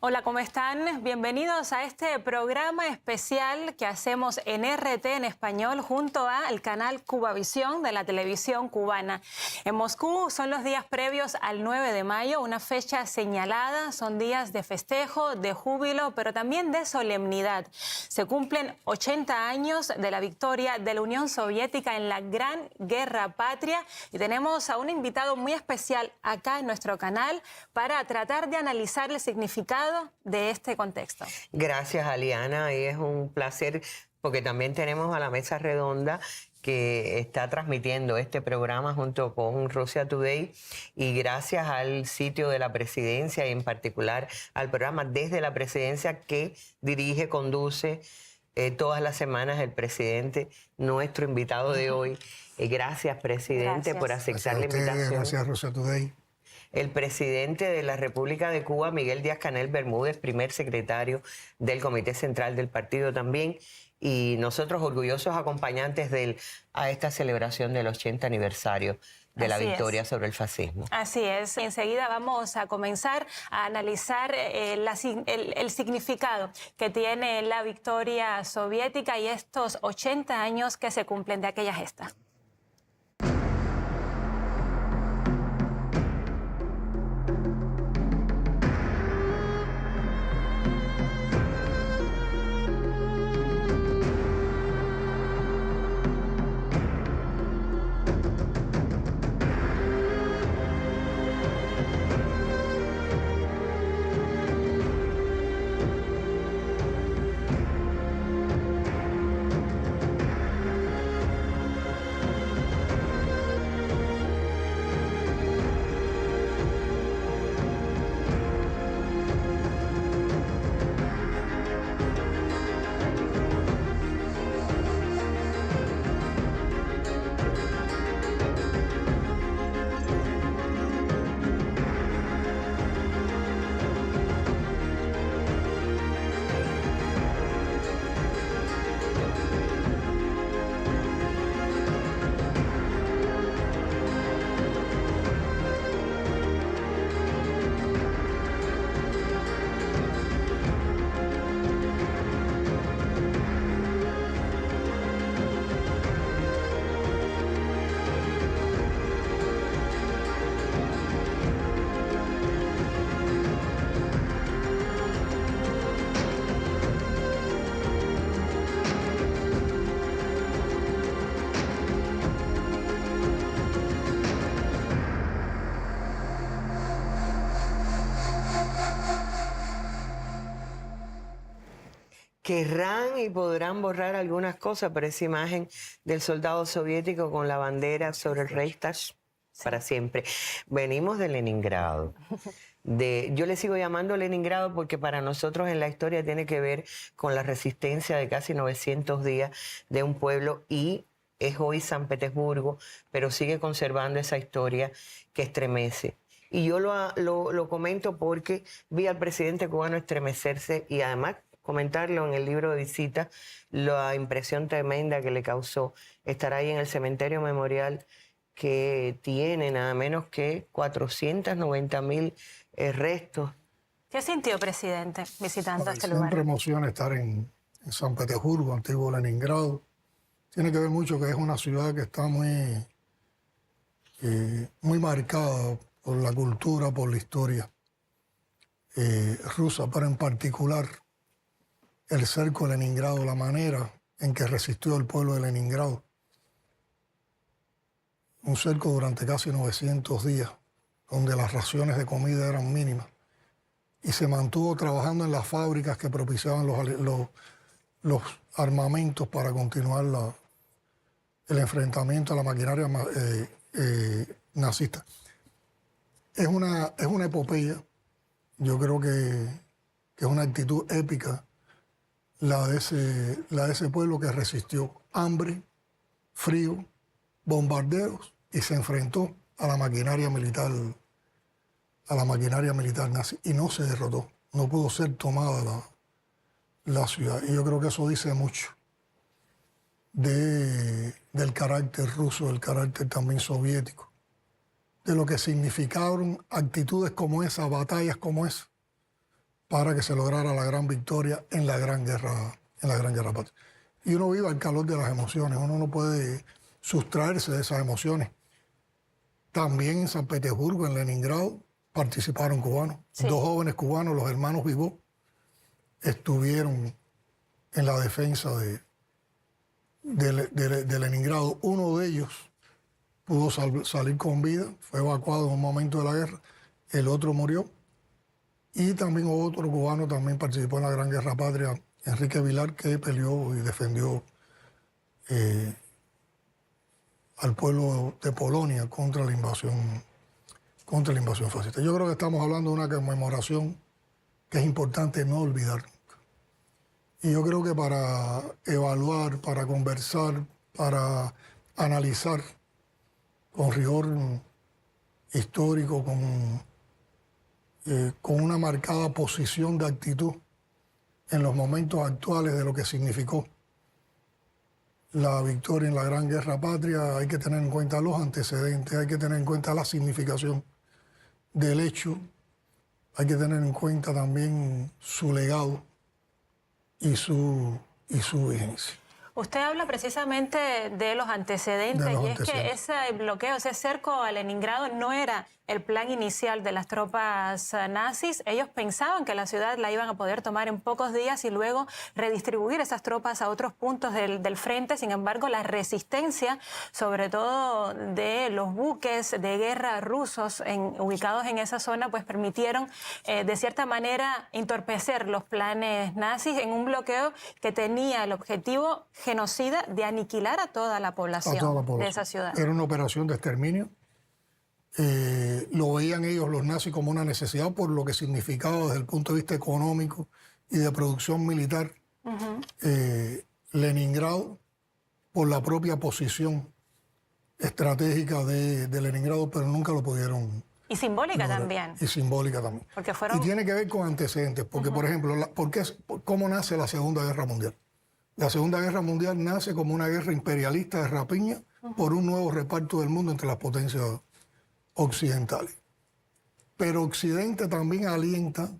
Hola, ¿cómo están? Bienvenidos a este programa especial que hacemos en RT en español junto al canal Cubavisión de la televisión cubana. En Moscú son los días previos al 9 de mayo, una fecha señalada, son días de festejo, de júbilo, pero también de solemnidad. Se cumplen 80 años de la victoria de la Unión Soviética en la Gran Guerra Patria y tenemos a un invitado muy especial acá en nuestro canal para tratar de analizar el significado de este contexto. Gracias, Aliana, y es un placer porque también tenemos a la mesa redonda que está transmitiendo este programa junto con Russia Today, y gracias al sitio de la presidencia y en particular al programa Desde la Presidencia que dirige, conduce todas las semanas el presidente, nuestro invitado de hoy. Gracias, presidente, Gracias por aceptar la invitación. Gracias, Russia Today. El presidente de la República de Cuba, Miguel Díaz-Canel Bermúdez, primer secretario del Comité Central del partido también, y nosotros orgullosos acompañantes a esta celebración del 80 aniversario de la victoria sobre el fascismo. Así es. Enseguida vamos a comenzar a analizar el significado que tiene la victoria soviética y estos 80 años que se cumplen de aquella gesta. Querrán y podrán borrar algunas cosas, pero esa imagen del soldado soviético con la bandera sobre el Reichstag para siempre. Venimos de Leningrado. Yo le sigo llamando Leningrado porque para nosotros en la historia tiene que ver con la resistencia de casi 900 días de un pueblo, y es hoy San Petersburgo, pero sigue conservando esa historia que estremece. Y yo lo comento porque vi al presidente cubano estremecerse y además comentarlo en el libro de visita, la impresión tremenda que le causó estar ahí en el cementerio memorial que tiene nada menos que 490.000 restos. ¿Qué sintió, presidente, visitando este lugar? Siempre emociona estar en San Petersburgo, antiguo Leningrado. Tiene que ver mucho que es una ciudad que está muy marcada por la cultura, por la historia rusa, pero en particular el cerco de Leningrado, la manera en que resistió el pueblo de Leningrado. Un cerco durante casi 900 días, donde las raciones de comida eran mínimas. Y se mantuvo trabajando en las fábricas que propiciaban los armamentos para continuar el enfrentamiento a la maquinaria nazista. Es una epopeya. Yo creo que es una actitud épica la de ese pueblo que resistió hambre, frío, bombardeos y se enfrentó a la maquinaria militar nazi y no se derrotó, no pudo ser tomada la ciudad. Y yo creo que eso dice mucho del carácter ruso, del carácter también soviético, de lo que significaron actitudes como esa, batallas como esa, para que se lograra la gran victoria en la Gran Guerra Patria. Y uno vive al calor de las emociones, uno no puede sustraerse de esas emociones. También en San Petersburgo, en Leningrado, participaron cubanos. Sí. 2 jóvenes cubanos, los hermanos Vivó, estuvieron en la defensa de Leningrado. Uno de ellos pudo salir con vida, fue evacuado en un momento de la guerra, el otro murió. Y también otro cubano también participó en la Gran Guerra Patria, Enrique Vilar, que peleó y defendió al pueblo de Polonia contra la invasión fascista. Yo creo que estamos hablando de una conmemoración que es importante no olvidar nunca. Y yo creo que para evaluar, para conversar, para analizar con rigor histórico, con una marcada posición de actitud en los momentos actuales de lo que significó la victoria en la Gran Guerra Patria, hay que tener en cuenta los antecedentes, hay que tener en cuenta la significación del hecho, hay que tener en cuenta también su legado y su vigencia. Usted habla precisamente de los antecedentes, y es que ese bloqueo, ese cerco a Leningrado no era el plan inicial de las tropas nazis. Ellos pensaban que la ciudad la iban a poder tomar en pocos días y luego redistribuir esas tropas a otros puntos del frente. Sin embargo, la resistencia, sobre todo de los buques de guerra rusos ubicados en esa zona, pues permitieron de cierta manera entorpecer los planes nazis en un bloqueo que tenía el objetivo genocida de aniquilar a toda la población de esa ciudad. Era una operación de exterminio. Lo veían ellos, los nazis, como una necesidad por lo que significaba desde el punto de vista económico y de producción militar. Leningrado, por la propia posición estratégica de Leningrado, pero nunca lo pudieron. Y simbólica también. Y simbólica también. Porque fueron... Y tiene que ver con antecedentes, porque, por ejemplo, ¿cómo nace la Segunda Guerra Mundial? La Segunda Guerra Mundial nace como una guerra imperialista de rapiña por un nuevo reparto del mundo entre las potencias occidentales. Pero Occidente también alienta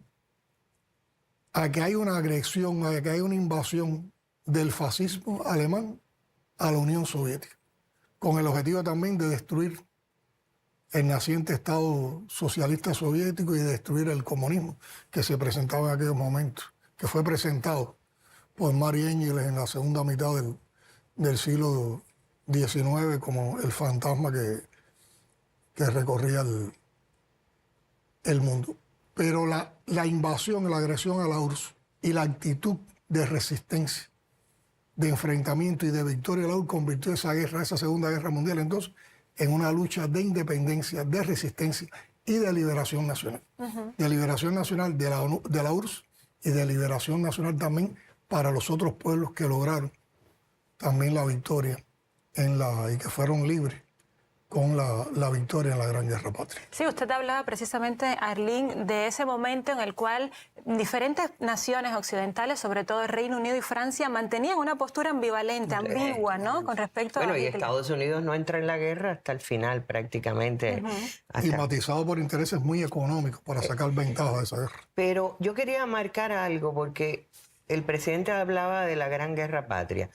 a que hay una agresión, a que hay una invasión del fascismo alemán a la Unión Soviética, con el objetivo también de destruir el naciente Estado socialista soviético y de destruir el comunismo que se presentaba en aquellos momentos, que fue presentado por Mari Ángeles en la segunda mitad del siglo XIX como el fantasma que recorría el mundo. Pero la invasión, la agresión a la URSS y la actitud de resistencia, de enfrentamiento y de victoria de la URSS convirtió esa guerra, esa Segunda Guerra Mundial, entonces, en una lucha de independencia, de resistencia y de liberación nacional. De liberación nacional de la URSS y de liberación nacional también para los otros pueblos que lograron también la victoria y que fueron libres con la victoria en la Gran Guerra Patria. Sí, usted hablaba precisamente, Arlene, de ese momento en el cual diferentes naciones occidentales, sobre todo el Reino Unido y Francia, mantenían una postura ambivalente, ambigua, ¿no? Con respecto a... Bueno, y Estados Unidos no entra en la guerra hasta el final, prácticamente. Y matizado por intereses muy económicos para sacar ventaja de esa guerra. Pero yo quería marcar algo, porque el presidente hablaba de la Gran Guerra Patria,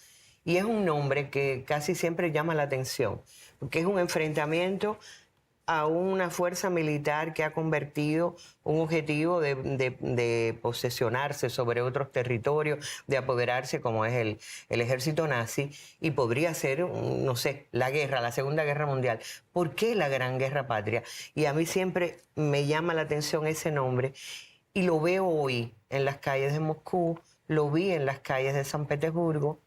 y es un nombre que casi siempre llama la atención, porque es un enfrentamiento a una fuerza militar que ha convertido un objetivo de posesionarse sobre otros territorios, de apoderarse, como es el ejército nazi, y podría ser, no sé, la Segunda Guerra Mundial. ¿Por qué la Gran Guerra Patria? Y a mí siempre me llama la atención ese nombre, y lo veo hoy en las calles de Moscú, lo vi en las calles de San Petersburgo,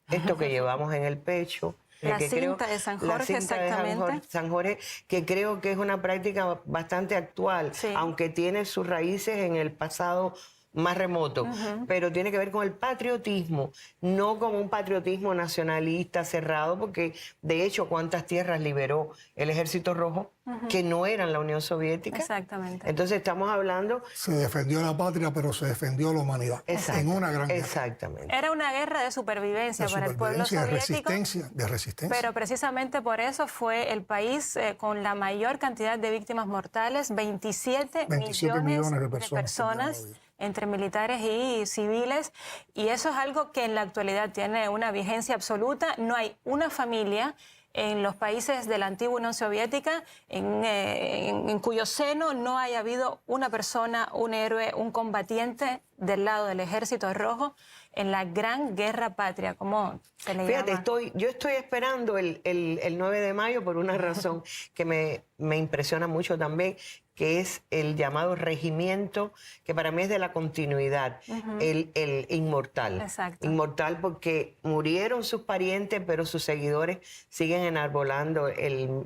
esto que llevamos en el pecho. La cinta de San Jorge, exactamente. San Jorge, que creo que es una práctica bastante actual, sí, aunque tiene sus raíces en el pasado más remoto, pero tiene que ver con el patriotismo, no con un patriotismo nacionalista cerrado, porque de hecho cuántas tierras liberó el Ejército Rojo que no eran la Unión Soviética. Exactamente. Entonces estamos hablando... Se defendió la patria, pero se defendió la humanidad en una gran guerra. Exactamente. Era una guerra de supervivencia para el pueblo soviético. De resistencia. Pero precisamente por eso fue el país con la mayor cantidad de víctimas mortales, 27 millones de personas entre militares y civiles, y eso es algo que en la actualidad tiene una vigencia absoluta. No hay una familia en los países de la antigua Unión Soviética en cuyo seno no haya habido una persona, un héroe, un combatiente del lado del Ejército Rojo en la Gran Guerra Patria, como se le Fíjate, llama. yo estoy esperando el 9 de mayo por una razón que me impresiona mucho también, que es el llamado regimiento, que para mí es de la continuidad, el inmortal. Exacto. Inmortal porque murieron sus parientes, pero sus seguidores siguen enarbolando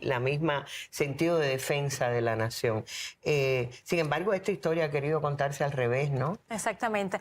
la misma sentido de defensa de la nación. Sin embargo, esta historia ha querido contarse al revés, ¿no? Exactamente.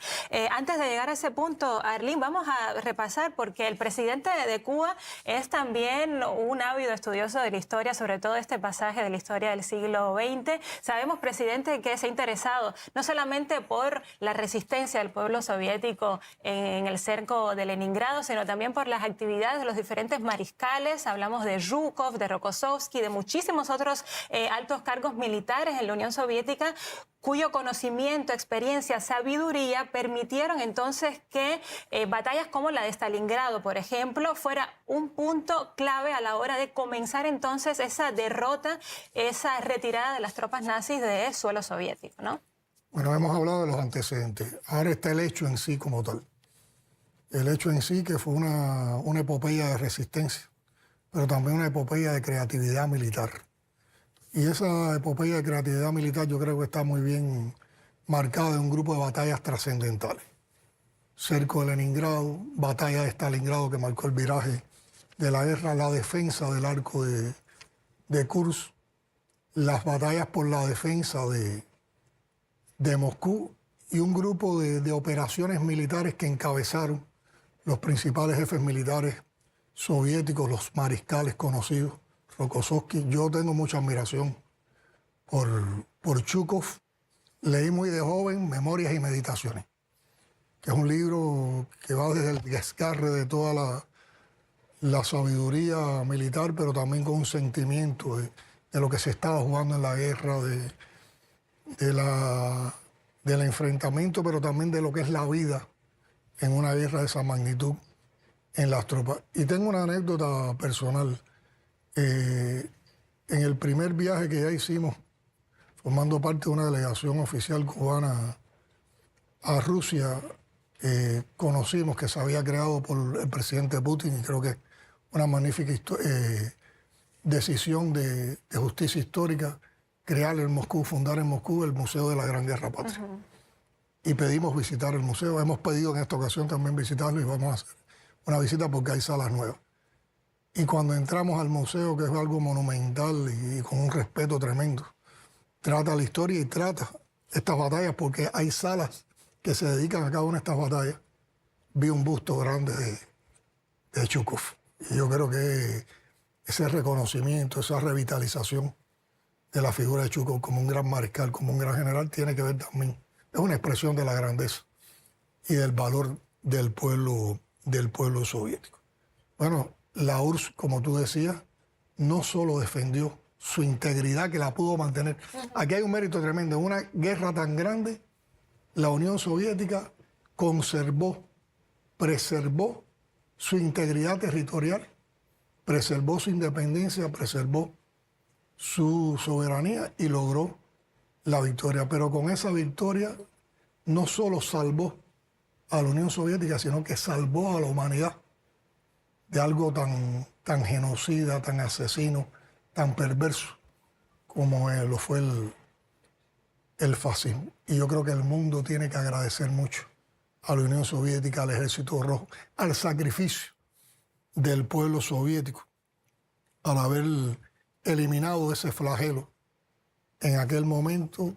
Antes de llegar a ese punto, Arlene, vamos a repasar, porque el presidente de Cuba es también un ávido estudioso de la historia, sobre todo este pasaje de la historia del siglo XX. Sabemos, presidente, que se ha interesado no solamente por la resistencia del pueblo soviético en el cerco de Leningrado, sino también por las actividades de los diferentes mariscales. Hablamos de Zhukov, de Rokossovsky, de muchísimos otros altos cargos militares en la Unión Soviética, cuyo conocimiento, experiencia, sabiduría permitieron entonces que batallas como la de Stalingrado, por ejemplo, fuera un punto clave a la hora de comenzar entonces esa derrota, esa retirada de las tropas nazis de suelo soviético, ¿no? Bueno, hemos hablado de los antecedentes. Ahora está el hecho en sí como tal. El hecho en sí que fue una epopeya de resistencia, pero también una epopeya de creatividad militar. Y esa epopeya de creatividad militar yo creo que está muy bien marcada en un grupo de batallas trascendentales. Cerco de Leningrado, batalla de Stalingrado que marcó el viraje de la guerra, la defensa del arco de Kursk, las batallas por la defensa de Moscú y un grupo de operaciones militares que encabezaron los principales jefes militares soviéticos, los mariscales conocidos. Rokossovsky. Yo tengo mucha admiración por Zhukov. Leí muy de joven Memorias y Meditaciones, que es un libro que va desde el desgarre de toda la sabiduría militar, pero también con un sentimiento de lo que se estaba jugando en la guerra, del enfrentamiento, pero también de lo que es la vida en una guerra de esa magnitud en las tropas. Y tengo una anécdota personal. En el primer viaje que ya hicimos, formando parte de una delegación oficial cubana a Rusia, conocimos que se había creado por el presidente Putin, y creo que es una magnífica decisión de justicia histórica, crear en Moscú, fundar en Moscú el Museo de la Gran Guerra Patria. Y pedimos visitar el museo. Hemos pedido en esta ocasión también visitarlo y vamos a hacer una visita porque hay salas nuevas. Y cuando entramos al museo, que es algo monumental y con un respeto tremendo, trata la historia y trata estas batallas, porque hay salas que se dedican a cada una de estas batallas. Vi un busto grande de Zhukov. Y yo creo que ese reconocimiento, esa revitalización de la figura de Zhukov como un gran mariscal, como un gran general, tiene que ver también. Es una expresión de la grandeza y del valor del pueblo soviético. Bueno, la URSS, como tú decías, no solo defendió su integridad, que la pudo mantener. Aquí hay un mérito tremendo. En una guerra tan grande, la Unión Soviética preservó su integridad territorial, preservó su independencia, preservó su soberanía y logró la victoria. Pero con esa victoria no solo salvó a la Unión Soviética, sino que salvó a la humanidad de algo tan genocida, tan asesino, tan perverso como lo fue el fascismo. Y yo creo que el mundo tiene que agradecer mucho a la Unión Soviética, al Ejército Rojo, al sacrificio del pueblo soviético, al haber eliminado ese flagelo en aquel momento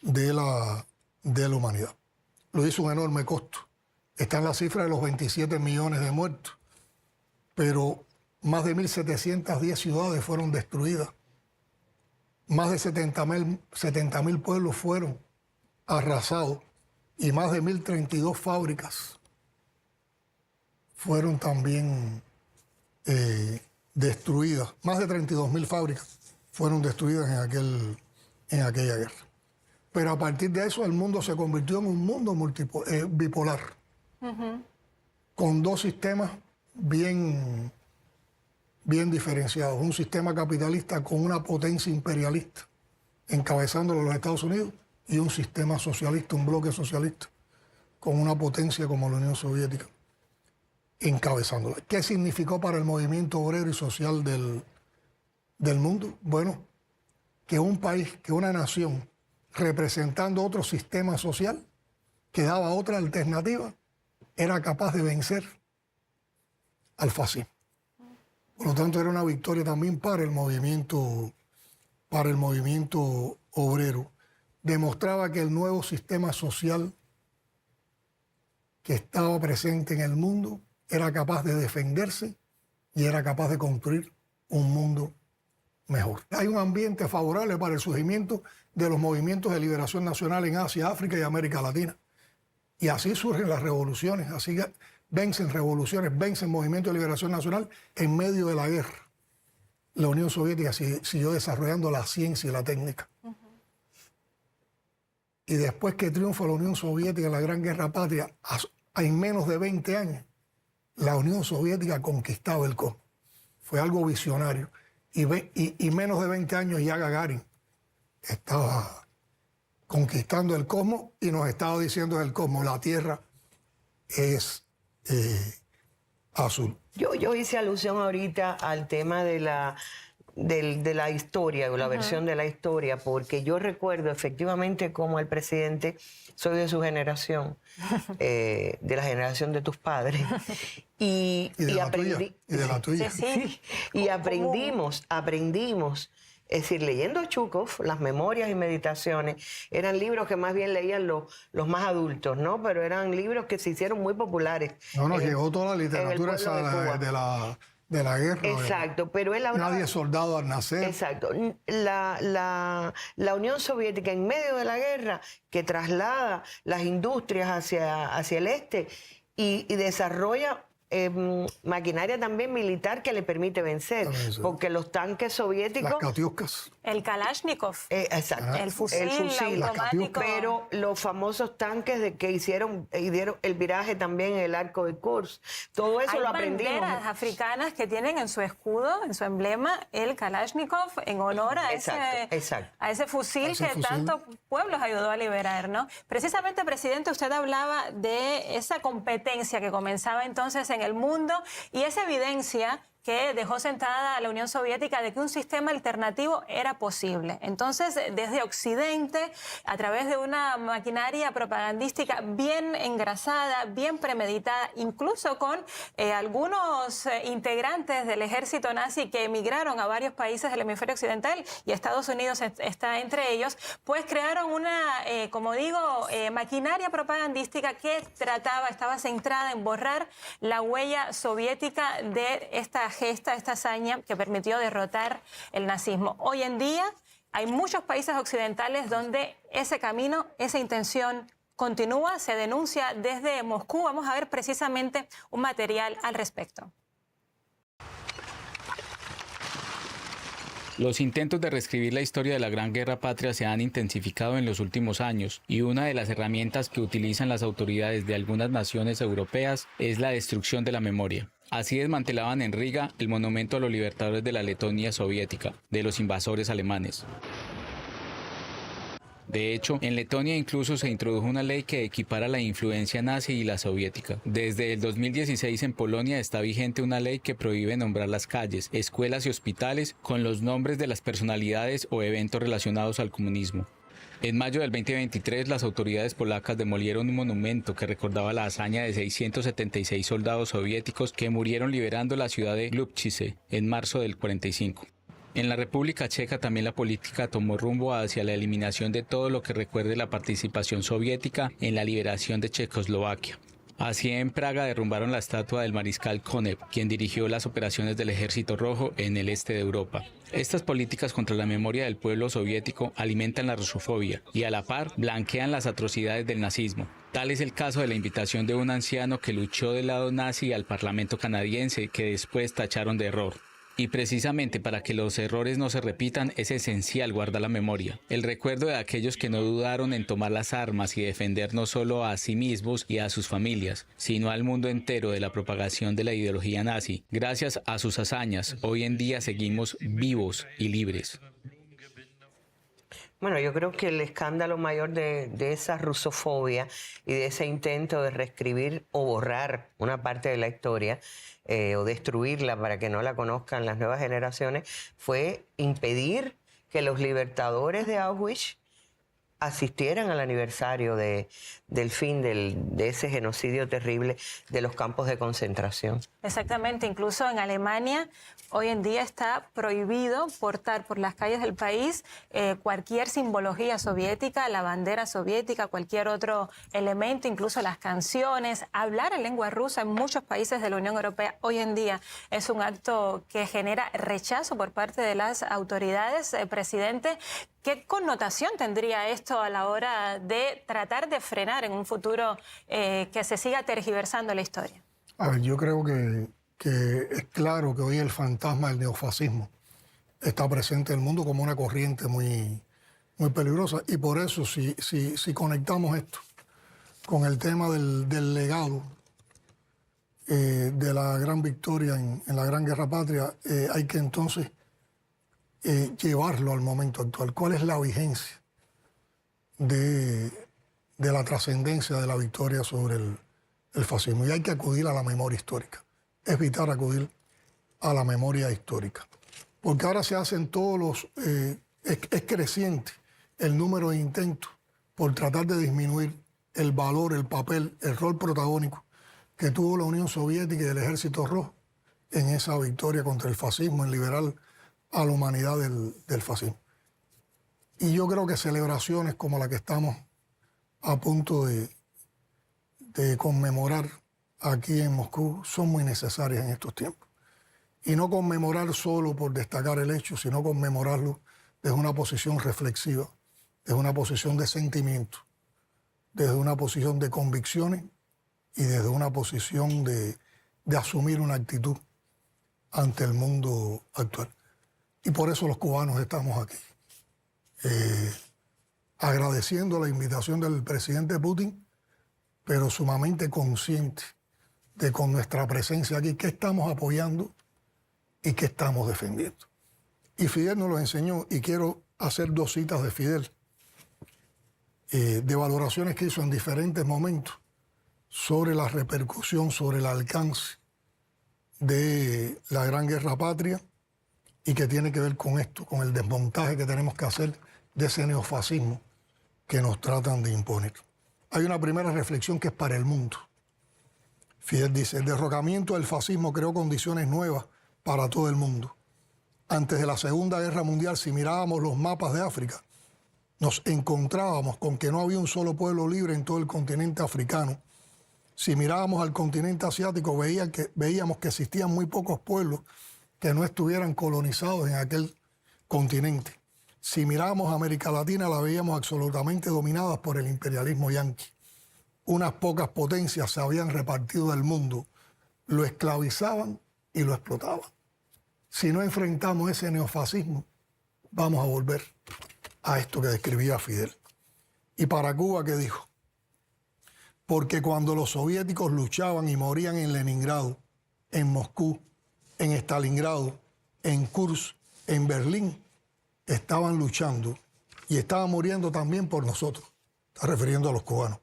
de la humanidad. Lo hizo un enorme costo. Está en la cifra de los 27 millones de muertos, pero más de 1.710 ciudades fueron destruidas. Más de 70.000 pueblos fueron arrasados y más de 1.032 fábricas fueron también destruidas. Más de 32.000 fábricas fueron destruidas en aquella guerra. Pero a partir de eso el mundo se convirtió en un mundo bipolar, con dos sistemas bien diferenciados. Un sistema capitalista con una potencia imperialista, encabezándolo los Estados Unidos, y un sistema socialista, un bloque socialista, con una potencia como la Unión Soviética, encabezándola. ¿Qué significó para el movimiento obrero y social del mundo? Bueno, que un país, que una nación, representando otro sistema social, que daba otra alternativa, era capaz de vencer al fascismo. Por lo tanto, era una victoria también para el movimiento obrero. Demostraba que el nuevo sistema social que estaba presente en el mundo era capaz de defenderse y era capaz de construir un mundo mejor. Hay un ambiente favorable para el surgimiento de los movimientos de liberación nacional en Asia, África y América Latina. Y así surgen las revoluciones, así vencen revoluciones, vencen movimientos de liberación nacional en medio de la guerra. La Unión Soviética siguió desarrollando la ciencia y la técnica. Y después que triunfa la Unión Soviética en la Gran Guerra Patria, en menos de 20 años, la Unión Soviética conquistaba el cosmos. Fue algo visionario. Y menos de 20 años ya Gagarin estaba conquistando el cosmos y nos estaba diciendo del cosmos, la Tierra es azul. Yo hice alusión ahorita al tema de la historia, o la versión de la historia, porque yo recuerdo efectivamente como el presidente, soy de su generación, de la generación de tus padres, y aprendí. Y de la tuya. Sí. Y aprendimos, es decir, leyendo Chukov, las memorias y meditaciones, eran libros que más bien leían los más adultos, ¿no? Pero eran libros que se hicieron muy populares. No, llegó toda la literatura esa de la guerra. Exacto, pero él hablaba... Nadie es soldado al nacer. Exacto. La Unión Soviética en medio de la guerra, que traslada las industrias hacia el este y desarrolla maquinaria también militar que le permite vencer, porque los tanques soviéticos... Las Katiuskas. El Kalashnikov. Exacto. El fusil automático. Pero los famosos tanques que dieron el viraje también en el arco de Kursk. Todo eso lo aprendimos. Hay banderas africanas que tienen en su escudo, en su emblema, el Kalashnikov, en honor a ese fusil que tantos pueblos ayudó a liberar, ¿no? Precisamente, presidente, usted hablaba de esa competencia que comenzaba entonces en el mundo y esa evidencia que dejó sentada a la Unión Soviética de que un sistema alternativo era posible. Entonces, desde Occidente, a través de una maquinaria propagandística bien engrasada, bien premeditada, incluso con algunos integrantes del ejército nazi que emigraron a varios países del hemisferio occidental, y Estados Unidos está entre ellos, pues crearon una, como digo, maquinaria propagandística que estaba centrada en borrar la huella soviética de esta gesta, esta hazaña que permitió derrotar el nazismo. Hoy en día hay muchos países occidentales donde ese camino, esa intención continúa, se denuncia desde Moscú. Vamos a ver precisamente un material al respecto. Los intentos de reescribir la historia de la Gran Guerra Patria se han intensificado en los últimos años y una de las herramientas que utilizan las autoridades de algunas naciones europeas es la destrucción de la memoria. Así desmantelaban en Riga el monumento a los libertadores de la Letonia soviética, de los invasores alemanes. De hecho, en Letonia incluso se introdujo una ley que equipara la influencia nazi y la soviética. Desde el 2016 en Polonia está vigente una ley que prohíbe nombrar las calles, escuelas y hospitales con los nombres de las personalidades o eventos relacionados al comunismo. En mayo del 2023, las autoridades polacas demolieron un monumento que recordaba la hazaña de 676 soldados soviéticos que murieron liberando la ciudad de Lubčice en marzo del 45. En la República Checa también la política tomó rumbo hacia la eliminación de todo lo que recuerde la participación soviética en la liberación de Checoslovaquia. Así, en Praga derrumbaron la estatua del mariscal Konev, quien dirigió las operaciones del Ejército Rojo en el este de Europa. Estas políticas contra la memoria del pueblo soviético alimentan la rusofobia y a la par blanquean las atrocidades del nazismo. Tal es el caso de la invitación de un anciano que luchó del lado nazi al Parlamento canadiense, que después tacharon de error. Y precisamente para que los errores no se repitan es esencial guardar la memoria, el recuerdo de aquellos que no dudaron en tomar las armas y defender no solo a sí mismos y a sus familias, sino al mundo entero de la propagación de la ideología nazi. Gracias a sus hazañas, hoy en día seguimos vivos y libres. Bueno, yo creo que el escándalo mayor de esa rusofobia y de ese intento de reescribir o borrar una parte de la historia o destruirla para que no la conozcan las nuevas generaciones fue impedir que los libertadores de Auschwitz asistieran al aniversario del fin de ese genocidio terrible de los campos de concentración. Exactamente, incluso en Alemania hoy en día está prohibido portar por las calles del país cualquier simbología soviética, la bandera soviética, cualquier otro elemento, incluso las canciones. Hablar en lengua rusa en muchos países de la Unión Europea hoy en día es un acto que genera rechazo por parte de las autoridades. Presidente, ¿qué connotación tendría esto a la hora de tratar de frenar en un futuro que se siga tergiversando la historia? A ver, yo creo que es claro que hoy el fantasma del neofascismo está presente en el mundo como una corriente muy, muy peligrosa. Y por eso, si conectamos esto con el tema del legado de la gran victoria en la Gran Guerra Patria, hay que entonces llevarlo al momento actual. ¿Cuál es la vigencia de la trascendencia de la victoria sobre el fascismo? Y hay que acudir a la memoria histórica, evitar acudir a la memoria histórica. Porque ahora se hacen todos los... es creciente el número de intentos por tratar de disminuir el valor, el papel, el rol protagónico que tuvo la Unión Soviética y el Ejército Rojo en esa victoria contra el fascismo, en liberar a la humanidad del fascismo. Y yo creo que celebraciones como la que estamos a punto de conmemorar aquí en Moscú son muy necesarias en estos tiempos. Y no conmemorar solo por destacar el hecho, sino conmemorarlo desde una posición reflexiva, desde una posición de sentimiento, desde una posición de convicciones y desde una posición de asumir una actitud ante el mundo actual. Y por eso los cubanos estamos aquí, agradeciendo la invitación del presidente Putin, pero sumamente conscientes de con nuestra presencia aquí qué estamos apoyando y qué estamos defendiendo. Y Fidel nos lo enseñó, y quiero hacer dos citas de Fidel, de valoraciones que hizo en diferentes momentos sobre la repercusión, sobre el alcance de la Gran Guerra Patria, y que tiene que ver con esto, con el desmontaje que tenemos que hacer de ese neofascismo que nos tratan de imponer. Hay una primera reflexión que es para el mundo. Fidel dice, el derrocamiento del fascismo creó condiciones nuevas para todo el mundo. Antes de la Segunda Guerra Mundial, si mirábamos los mapas de África, nos encontrábamos con que no había un solo pueblo libre en todo el continente africano. Si mirábamos al continente asiático, veíamos que existían muy pocos pueblos que no estuvieran colonizados en aquel continente. Si mirábamos a América Latina, la veíamos absolutamente dominada por el imperialismo yanqui. Unas pocas potencias se habían repartido del mundo, lo esclavizaban y lo explotaban. Si no enfrentamos ese neofascismo, vamos a volver a esto que describía Fidel. Y para Cuba, ¿qué dijo? Porque cuando los soviéticos luchaban y morían en Leningrado, en Moscú, en Stalingrado, en Kursk, en Berlín, estaban luchando y estaban muriendo también por nosotros. Está refiriendo a los cubanos.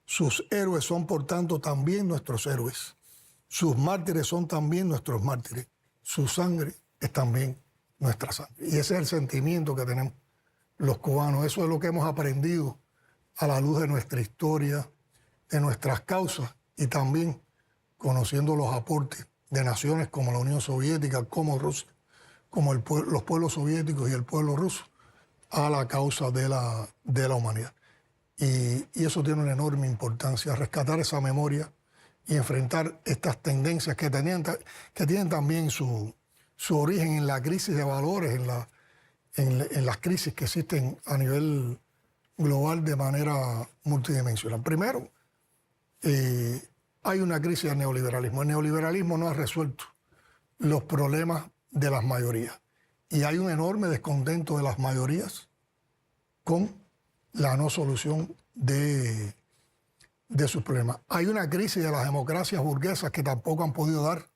Sus héroes son, por tanto, también nuestros héroes. Sus mártires son también nuestros mártires. Su sangre es también nuestra sangre. Y ese es el sentimiento que tenemos los cubanos. Eso es lo que hemos aprendido a la luz de nuestra historia, de nuestras causas, y también conociendo los aportes de naciones como la Unión Soviética, como Rusia, como los pueblos soviéticos y el pueblo ruso, a la causa de la humanidad. Y eso tiene una enorme importancia, rescatar esa memoria y enfrentar estas tendencias que tienen también su origen en la crisis de valores, en las crisis que existen a nivel global de manera multidimensional. Primero, hay una crisis del neoliberalismo. El neoliberalismo no ha resuelto los problemas de las mayorías. Y hay un enorme descontento de las mayorías con la no solución de sus problemas. Hay una crisis de las democracias burguesas que tampoco han podido dar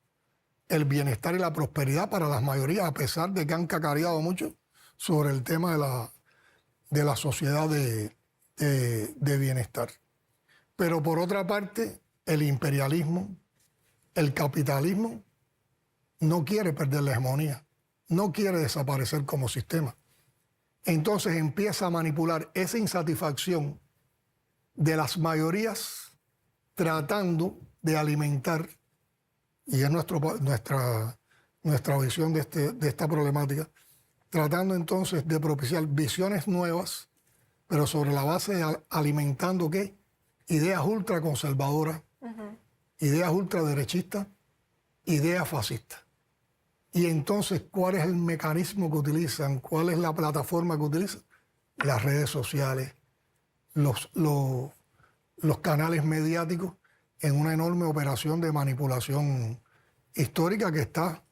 el bienestar y la prosperidad para las mayorías, a pesar de que han cacareado mucho sobre el tema de la sociedad de bienestar. Pero por otra parte, el imperialismo, el capitalismo, no quiere perder la hegemonía, no quiere desaparecer como sistema. Entonces empieza a manipular esa insatisfacción de las mayorías tratando de alimentar, y es nuestra visión de esta problemática, tratando entonces de propiciar visiones nuevas, pero sobre la base de alimentando ¿qué? Ideas ultraconservadoras, ideas ultraderechistas, ideas fascistas. Y entonces, ¿cuál es el mecanismo que utilizan? ¿Cuál es la plataforma que utilizan? Las redes sociales, los canales mediáticos, en una enorme operación de manipulación histórica que está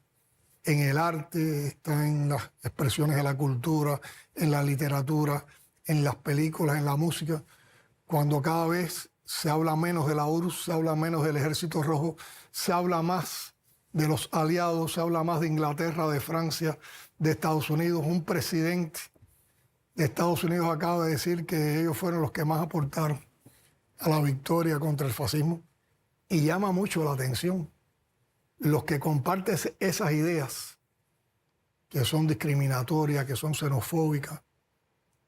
en el arte, está en las expresiones de la cultura, en la literatura, en las películas, en la música. Cuando cada vez se habla menos de la URSS, se habla menos del Ejército Rojo, se habla más de los aliados, se habla más de Inglaterra, de Francia, de Estados Unidos. Un presidente de Estados Unidos acaba de decir que ellos fueron los que más aportaron a la victoria contra el fascismo, y llama mucho la atención. Los que comparten esas ideas, que son discriminatorias, que son xenofóbicas,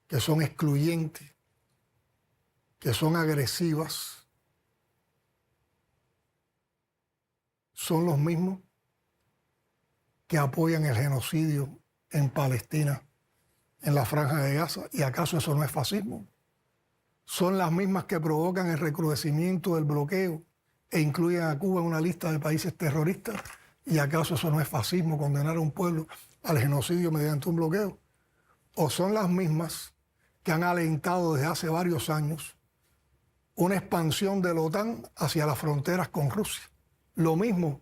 que son excluyentes, que son agresivas, son los mismos que apoyan el genocidio en Palestina, en la Franja de Gaza. ¿Y acaso eso no es fascismo? Son las mismas que provocan el recrudecimiento del bloqueo e incluyen a Cuba en una lista de países terroristas. ¿Y acaso eso no es fascismo, condenar a un pueblo al genocidio mediante un bloqueo? ¿O son las mismas que han alentado desde hace varios años una expansión de la OTAN hacia las fronteras con Rusia? Lo mismo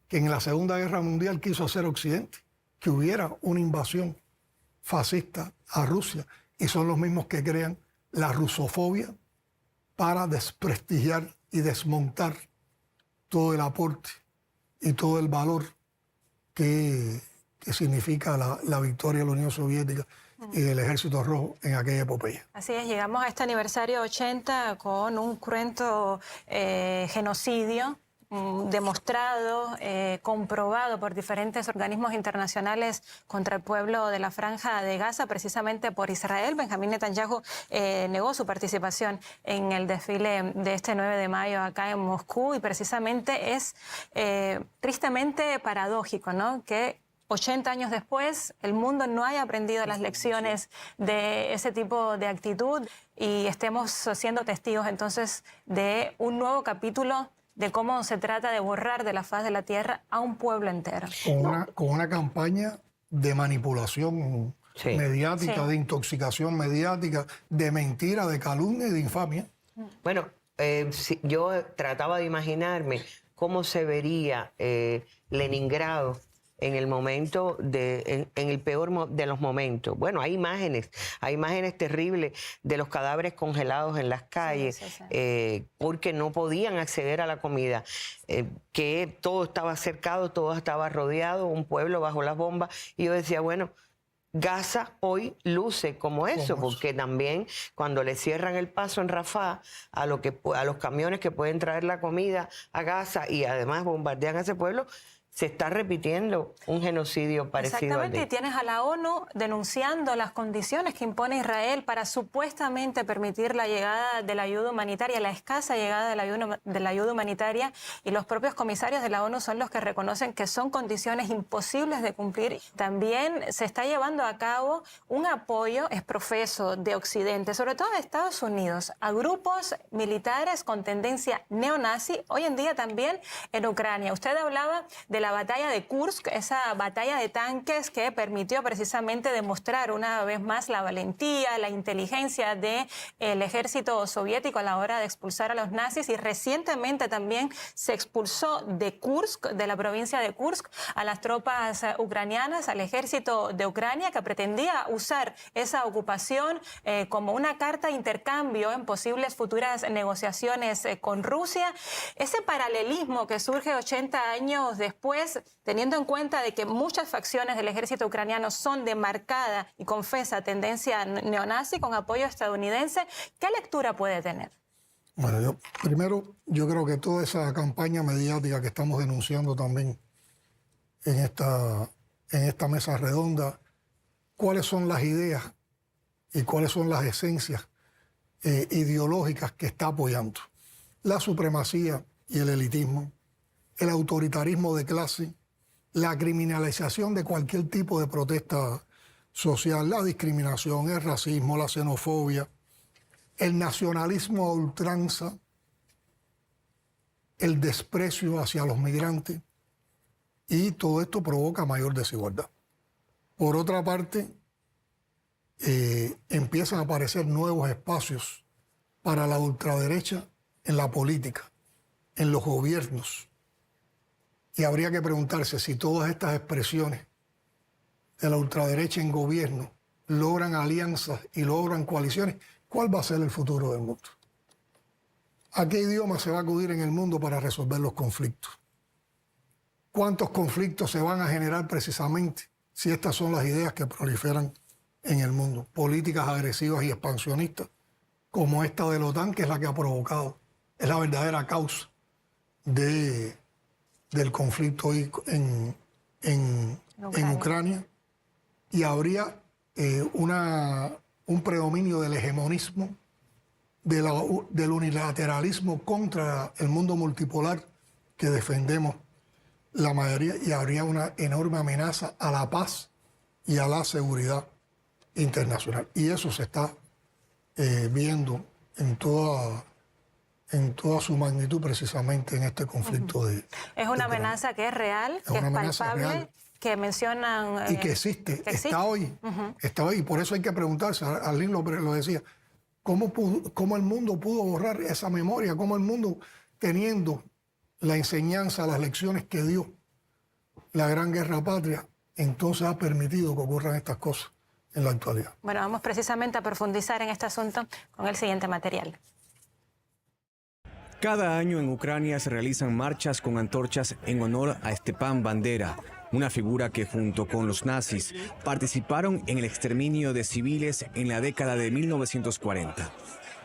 que en la Segunda Guerra Mundial quiso hacer Occidente, que hubiera una invasión fascista a Rusia, y son los mismos que crean la rusofobia para desprestigiar y desmontar todo el aporte y todo el valor que significa la victoria de la Unión Soviética y del Ejército Rojo en aquella epopeya. Así es, llegamos a este aniversario 80 con un cruento genocidio demostrado, comprobado por diferentes organismos internacionales contra el pueblo de la Franja de Gaza, precisamente por Israel. Benjamín Netanyahu negó su participación en el desfile de este 9 de mayo acá en Moscú, y precisamente es tristemente paradójico, ¿no?, que 80 años después el mundo no haya aprendido las lecciones de ese tipo de actitud y estemos siendo testigos entonces de un nuevo capítulo de cómo se trata de borrar de la faz de la tierra a un pueblo entero. Con una campaña de manipulación mediática, de intoxicación mediática, de mentira, de calumnia y de infamia. Bueno, yo trataba de imaginarme cómo se vería Leningrado en el momento, en el peor de los momentos. Bueno, hay imágenes terribles de los cadáveres congelados en las calles, porque no podían acceder a la comida, que todo estaba cercado, todo estaba rodeado, un pueblo bajo las bombas. Y yo decía, bueno, Gaza hoy luce como eso, porque también cuando le cierran el paso en Rafah a los camiones que pueden traer la comida a Gaza y además bombardean a ese pueblo, se está repitiendo un genocidio parecido. Exactamente, y tienes a la ONU denunciando las condiciones que impone Israel para supuestamente permitir la llegada de la ayuda humanitaria, la escasa llegada de la ayuda humanitaria, y los propios comisarios de la ONU son los que reconocen que son condiciones imposibles de cumplir. También se está llevando a cabo un apoyo exprofeso de Occidente, sobre todo de Estados Unidos, a grupos militares con tendencia neonazi, hoy en día también en Ucrania. Usted hablaba de la batalla de Kursk, esa batalla de tanques que permitió precisamente demostrar una vez más la valentía, la inteligencia del ejército soviético a la hora de expulsar a los nazis, y recientemente también se expulsó de Kursk, de la provincia de Kursk, a las tropas ucranianas, al ejército de Ucrania, que pretendía usar esa ocupación como una carta de intercambio en posibles futuras negociaciones con Rusia. Ese paralelismo que surge 80 años después, teniendo en cuenta de que muchas facciones del ejército ucraniano son de marcada y confesa tendencia neonazi con apoyo estadounidense, ¿qué lectura puede tener? Bueno, yo creo que toda esa campaña mediática que estamos denunciando también en esta mesa redonda, cuáles son las ideas y cuáles son las esencias ideológicas que está apoyando. La supremacía y el elitismo, el autoritarismo de clase, la criminalización de cualquier tipo de protesta social, la discriminación, el racismo, la xenofobia, el nacionalismo a ultranza, el desprecio hacia los migrantes, y todo esto provoca mayor desigualdad. Por otra parte, empiezan a aparecer nuevos espacios para la ultraderecha en la política, en los gobiernos. Y habría que preguntarse si todas estas expresiones de la ultraderecha en gobierno logran alianzas y logran coaliciones, ¿cuál va a ser el futuro del mundo? ¿A qué idioma se va a acudir en el mundo para resolver los conflictos? ¿Cuántos conflictos se van a generar precisamente si estas son las ideas que proliferan en el mundo? Políticas agresivas y expansionistas, como esta de la OTAN, que es la que ha provocado, es la verdadera causa del conflicto en Ucrania. Y habría un predominio del hegemonismo, del unilateralismo contra el mundo multipolar que defendemos la mayoría, y habría una enorme amenaza a la paz y a la seguridad internacional. Y eso se está viendo en toda su magnitud precisamente en este conflicto de... Es una amenaza que es real, que es palpable, real, que mencionan... y que existe, está hoy, está hoy. Y por eso hay que preguntarse, Arlene lo decía, ¿cómo el mundo pudo borrar esa memoria? ¿Cómo el mundo, teniendo la enseñanza, las lecciones que dio la Gran Guerra Patria, entonces ha permitido que ocurran estas cosas en la actualidad? Bueno, vamos precisamente a profundizar en este asunto con el siguiente material. Cada año en Ucrania se realizan marchas con antorchas en honor a Stepan Bandera, una figura que junto con los nazis participaron en el exterminio de civiles en la década de 1940.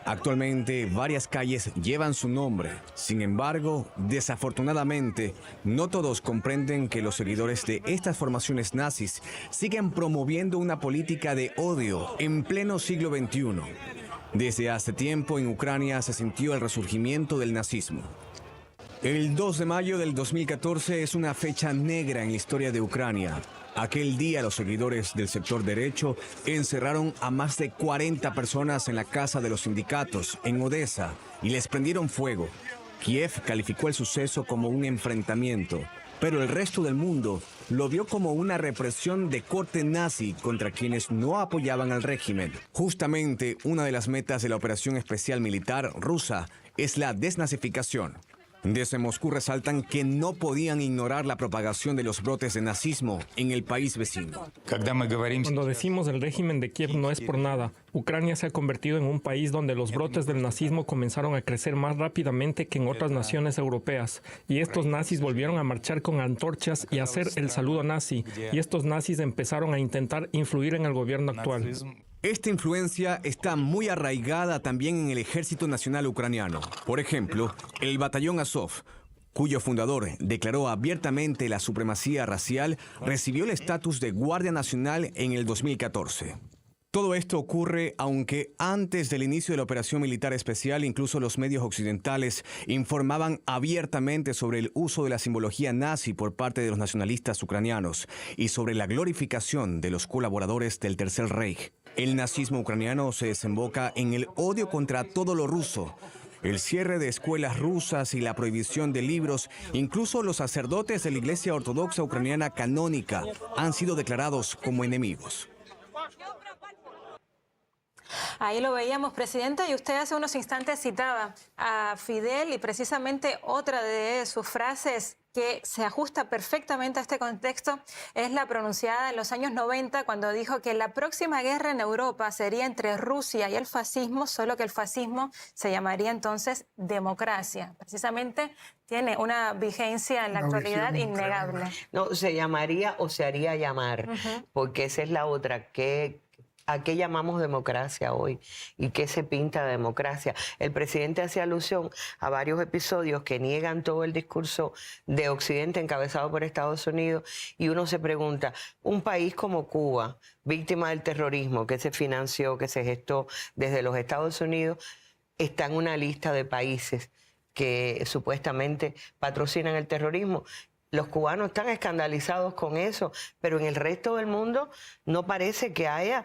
Actualmente varias calles llevan su nombre. Sin embargo, desafortunadamente, no todos comprenden que los seguidores de estas formaciones nazis siguen promoviendo una política de odio en pleno siglo XXI. Desde hace tiempo en Ucrania se sintió el resurgimiento del nazismo. El 2 de mayo del 2014 es una fecha negra en la historia de Ucrania. Aquel día los seguidores del sector derecho encerraron a más de 40 personas en la casa de los sindicatos en Odessa y les prendieron fuego. Kiev calificó el suceso como un enfrentamiento, pero el resto del mundo lo vio como una represión de corte nazi contra quienes no apoyaban al régimen. Justamente una de las metas de la operación especial militar rusa es la desnazificación. Desde Moscú resaltan que no podían ignorar la propagación de los brotes de nazismo en el país vecino. Cuando decimos el régimen de Kiev no es por nada. Ucrania se ha convertido en un país donde los brotes del nazismo comenzaron a crecer más rápidamente que en otras naciones europeas. Y estos nazis volvieron a marchar con antorchas y a hacer el saludo nazi. Y estos nazis empezaron a intentar influir en el gobierno actual. Esta influencia está muy arraigada también en el Ejército Nacional Ucraniano. Por ejemplo, el batallón Azov, cuyo fundador declaró abiertamente la supremacía racial, recibió el estatus de Guardia Nacional en el 2014. Todo esto ocurre aunque antes del inicio de la operación militar especial, incluso los medios occidentales informaban abiertamente sobre el uso de la simbología nazi por parte de los nacionalistas ucranianos y sobre la glorificación de los colaboradores del Tercer Reich. El nazismo ucraniano se desemboca en el odio contra todo lo ruso. El cierre de escuelas rusas y la prohibición de libros, incluso los sacerdotes de la Iglesia Ortodoxa Ucraniana canónica, han sido declarados como enemigos. Ahí lo veíamos, presidente, y usted hace unos instantes citaba a Fidel y precisamente otra de sus frases que se ajusta perfectamente a este contexto es la pronunciada en los años 90 cuando dijo que la próxima guerra en Europa sería entre Rusia y el fascismo, solo que el fascismo se llamaría entonces democracia. Precisamente tiene una vigencia en la actualidad innegable. No, se llamaría o se haría llamar, porque esa es la otra, ¿a qué llamamos democracia hoy? ¿Y qué se pinta de democracia? El presidente hace alusión a varios episodios que niegan todo el discurso de Occidente encabezado por Estados Unidos y uno se pregunta, un país como Cuba, víctima del terrorismo que se financió, que se gestó desde los Estados Unidos, está en una lista de países que supuestamente patrocinan el terrorismo. Los cubanos están escandalizados con eso, pero en el resto del mundo no parece que haya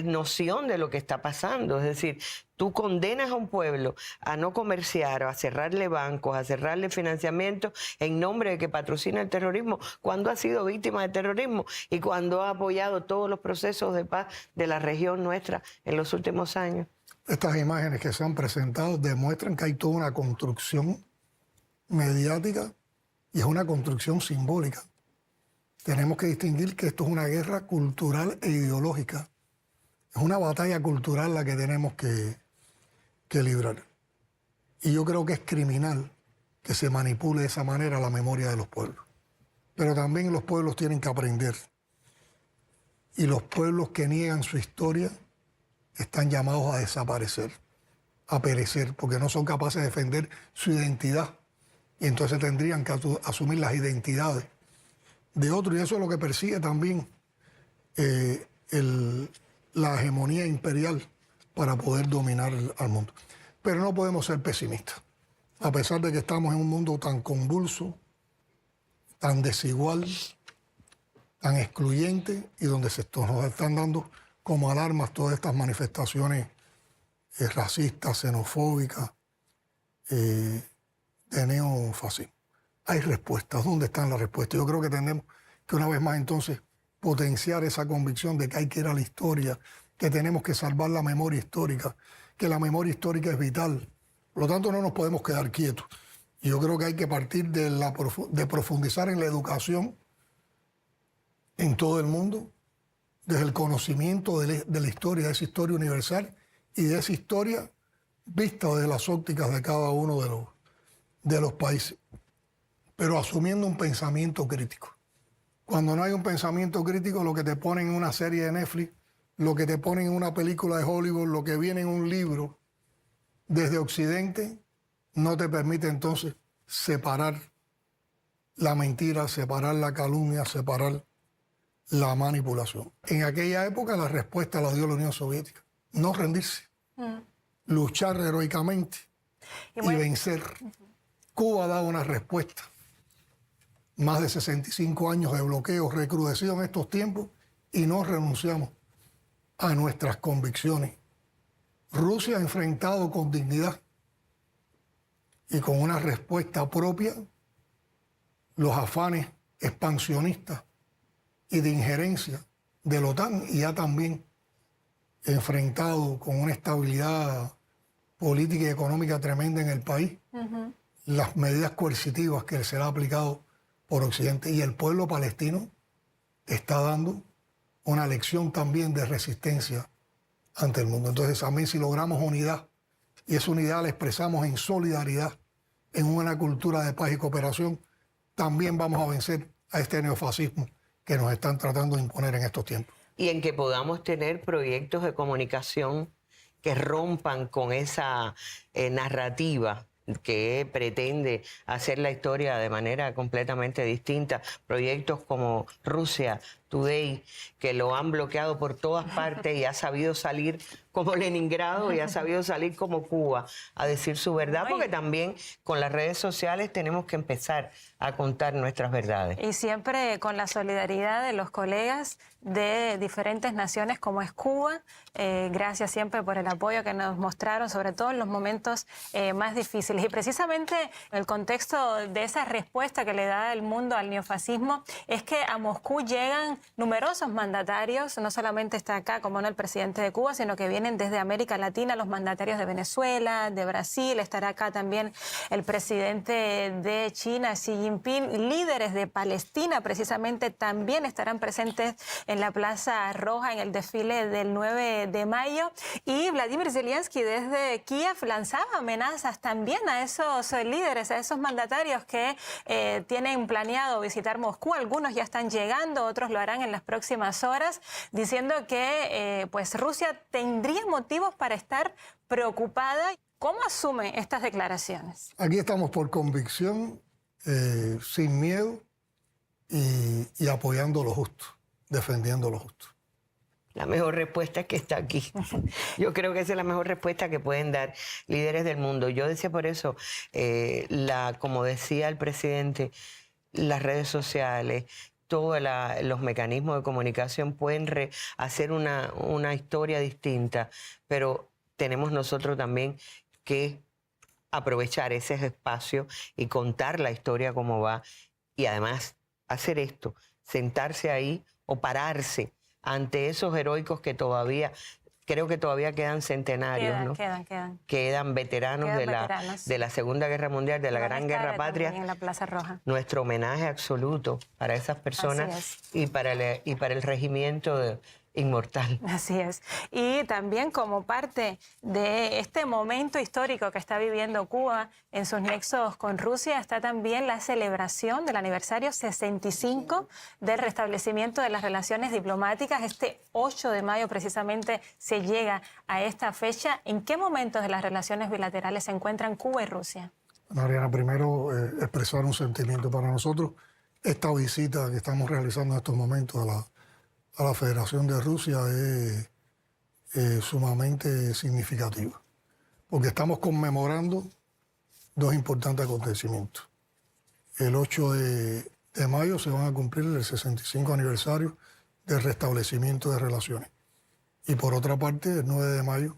noción de lo que está pasando. Es decir, tú condenas a un pueblo a no comerciar, a cerrarle bancos, a cerrarle financiamiento en nombre de que patrocina el terrorismo, cuando ha sido víctima de terrorismo y cuando ha apoyado todos los procesos de paz de la región nuestra en los últimos años. Estas imágenes que se han presentado demuestran que hay toda una construcción mediática y es una construcción simbólica. Tenemos que distinguir que esto es una guerra cultural e ideológica. Es una batalla cultural la que tenemos que librar. Y yo creo que es criminal que se manipule de esa manera la memoria de los pueblos. Pero también los pueblos tienen que aprender. Y los pueblos que niegan su historia están llamados a desaparecer, a perecer, porque no son capaces de defender su identidad. Y entonces tendrían que asumir las identidades de otros. Y eso es lo que persigue también la hegemonía imperial para poder dominar al mundo. Pero no podemos ser pesimistas. A pesar de que estamos en un mundo tan convulso, tan desigual, tan excluyente, y donde nos están dando como alarmas todas estas manifestaciones racistas, xenofóbicas, de neofascismo. Hay respuestas. ¿Dónde están las respuestas? Yo creo que tenemos que una vez más entonces potenciar esa convicción de que hay que ir a la historia, que tenemos que salvar la memoria histórica, que la memoria histórica es vital. Por lo tanto, no nos podemos quedar quietos. Y yo creo que hay que partir de profundizar en la educación en todo el mundo, desde el conocimiento de la historia, de esa historia universal y de esa historia vista desde las ópticas de cada uno de los países, pero asumiendo un pensamiento crítico. Cuando no hay un pensamiento crítico, lo que te ponen en una serie de Netflix, lo que te ponen en una película de Hollywood, lo que viene en un libro desde Occidente, no te permite entonces separar la mentira, separar la calumnia, separar la manipulación. En aquella época la respuesta la dio la Unión Soviética. No rendirse, luchar heroicamente y vencer. Cuba ha dado una respuesta. Más de 65 años de bloqueo recrudecido en estos tiempos y no renunciamos a nuestras convicciones. Rusia ha enfrentado con dignidad y con una respuesta propia los afanes expansionistas y de injerencia de la OTAN y ha también enfrentado con una estabilidad política y económica tremenda en el país las medidas coercitivas que se le ha aplicado por Occidente. Y el pueblo palestino está dando una lección también de resistencia ante el mundo. Entonces también si logramos unidad, y esa unidad la expresamos en solidaridad, en una cultura de paz y cooperación, también vamos a vencer a este neofascismo que nos están tratando de imponer en estos tiempos. Y en que podamos tener proyectos de comunicación que rompan con esa narrativa que pretende hacer la historia de manera completamente distinta. Proyectos como Rusia Today, que lo han bloqueado por todas partes y ha sabido salir como Leningrado y ha sabido salir como Cuba a decir su verdad, porque también con las redes sociales tenemos que empezar a contar nuestras verdades. Y siempre con la solidaridad de los colegas de diferentes naciones como es Cuba. Gracias siempre por el apoyo que nos mostraron, sobre todo en los momentos más difíciles. Y precisamente en el contexto de esa respuesta que le da el mundo al neofascismo, es que a Moscú llegan numerosos mandatarios, no solamente está acá como no el presidente de Cuba, sino que vienen desde América Latina los mandatarios de Venezuela, de Brasil, estará acá también el presidente de China, Xi Jinping, líderes de Palestina precisamente también estarán presentes en la Plaza Roja en el desfile del 9 de mayo, y Vladimir Zelensky desde Kiev lanzaba amenazas también a esos líderes, a esos mandatarios que tienen planeado visitar Moscú. Algunos ya están llegando, otros lo harán en las próximas horas, diciendo que pues Rusia tendría motivos para estar preocupada. ¿Cómo asume estas declaraciones? Aquí estamos por convicción, sin miedo y apoyando lo justo, defendiendo lo justo. La mejor respuesta es que está aquí. Yo creo que esa es la mejor respuesta que pueden dar líderes del mundo. Yo decía por eso, como decía el presidente, las redes sociales, todos los mecanismos de comunicación pueden hacer una historia distinta, pero tenemos nosotros también que aprovechar ese espacio y contar la historia como va, y además hacer esto, sentarse ahí o pararse ante esos heroicos que todavía, creo que todavía quedan centenarios, ¿no? Quedan veteranos de la Segunda Guerra Mundial, de la Gran Guerra Patria. En la Plaza Roja. Nuestro homenaje absoluto para esas personas y para el regimiento inmortal. Así es. Y también como parte de este momento histórico que está viviendo Cuba en sus nexos con Rusia, está también la celebración del aniversario 65 del restablecimiento de las relaciones diplomáticas. Este 8 de mayo precisamente se llega a esta fecha. ¿En qué momentos de las relaciones bilaterales se encuentran Cuba y Rusia? Mariana, primero expresar un sentimiento para nosotros. Esta visita que estamos realizando en estos momentos a la Federación de Rusia es sumamente significativa, porque estamos conmemorando dos importantes acontecimientos. El 8 de mayo se van a cumplir el 65 aniversario del restablecimiento de relaciones. Y por otra parte, el 9 de mayo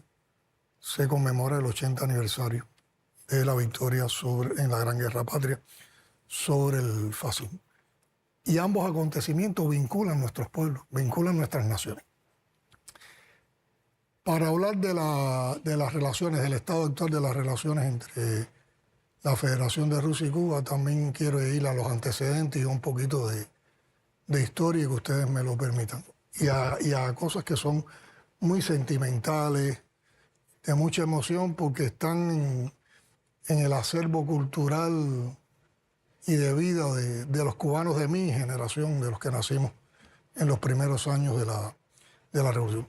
se conmemora el 80 aniversario de la victoria en la Gran Guerra Patria sobre el fascismo. Y ambos acontecimientos vinculan nuestros pueblos, vinculan nuestras naciones. Para hablar de las relaciones, del estado actual de las relaciones entre la Federación de Rusia y Cuba, también quiero ir a los antecedentes y un poquito de historia, que ustedes me lo permitan. Y a cosas que son muy sentimentales, de mucha emoción, porque están en el acervo cultural y de vida de los cubanos de mi generación, de los que nacimos en los primeros años de la Revolución.